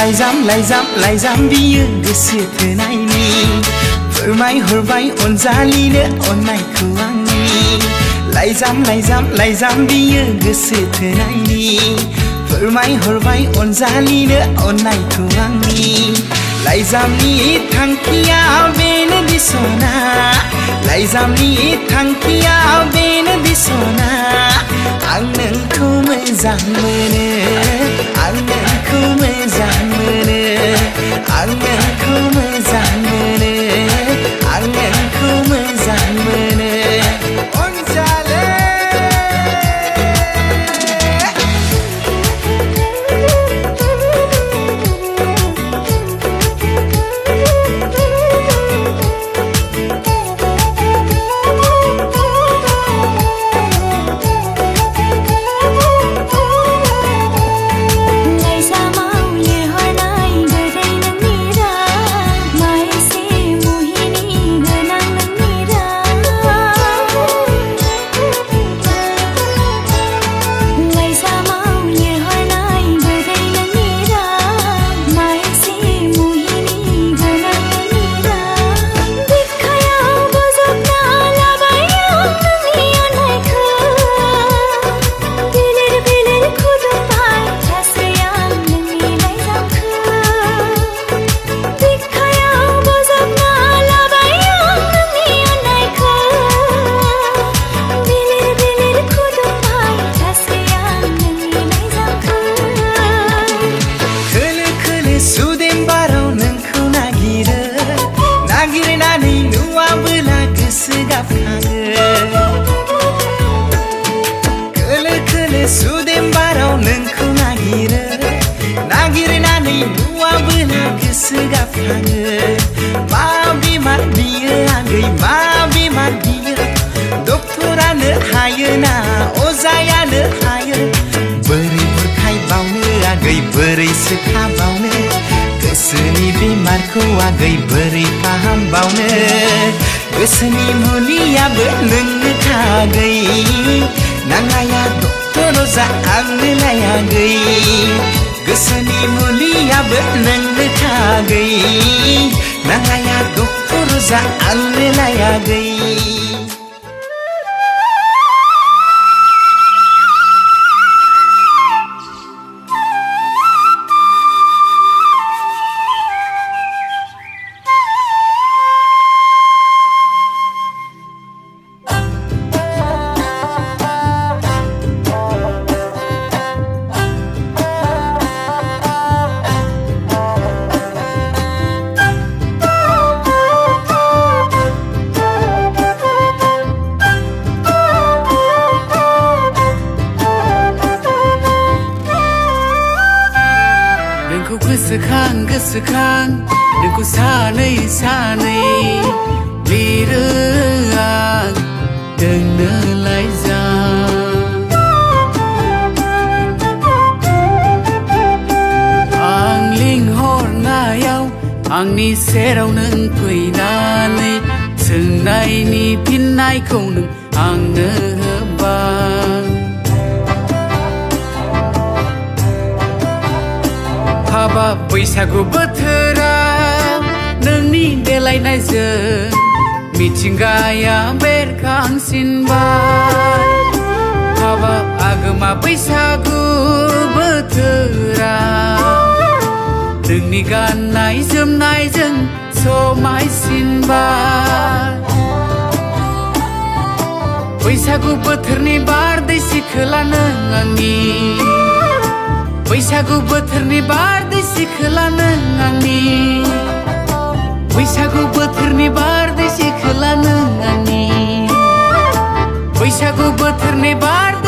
लाइजाम बियो गोसो थोनायनि फोरमायहरबाय अनजालिनो अननायखौ आंनि लाइजाम बियो गोसो थोनायनि फोरमायहरबाय अनजालिनो अननायखौ आंनि लाइजामनि थांखिया बेनो दिसना लाइजामनि थांखिया बेनो दिसना आं नोंखौ मोजां मोनो आं नोंखौ मोजां मोनो आं नोंखौ मोजां मोनो आं नोंखौ मोजां मोनो अनजालि सुदेमबाराव नोंखौ नागिरनानै नुवाबोला गोसो गाबखाङो मा बेमार बियो आगै मा बेमार बियो डक्टरानो हायोना अजायानो हायो बोरै बुरखायबावनो आगै बोरै सोखाबावनो गोसोनि बेमारखौ आगै बोरै फाहामबावनो गोसोनि मुलियाबो नोंनो थागै नाङाया डक्टर अजा आंनो लायागै गोसोनि मुलियाबो नोंनो थागै नाङाया डक्टर अजा आंनो लायागै गोसोखां नोंखौ सानै लिरो आं दोंनो लाइजाम आं लिंहरनायाव आंनि सेराव नों फैनानै सोंनायनि फिननायखौ नों आंनो होबाय हाबाब बैसागु बोथोरा नोंनि देलायनायजों मिथिंगाया बेरखांसिनबाय हाबाब आगोमा बैसागु बोथोरा नोंनि गाननाय जोमनायजों समायसिनबाय बैसागु बोथोरनि बारदै सिखोला नों आंनि बैसागु बोथोरनि बारदै सिखोला नों आंनि बैसागु बोथोरनि बारदै सिखोला नों आंनि बैसागु बोथोरनि बार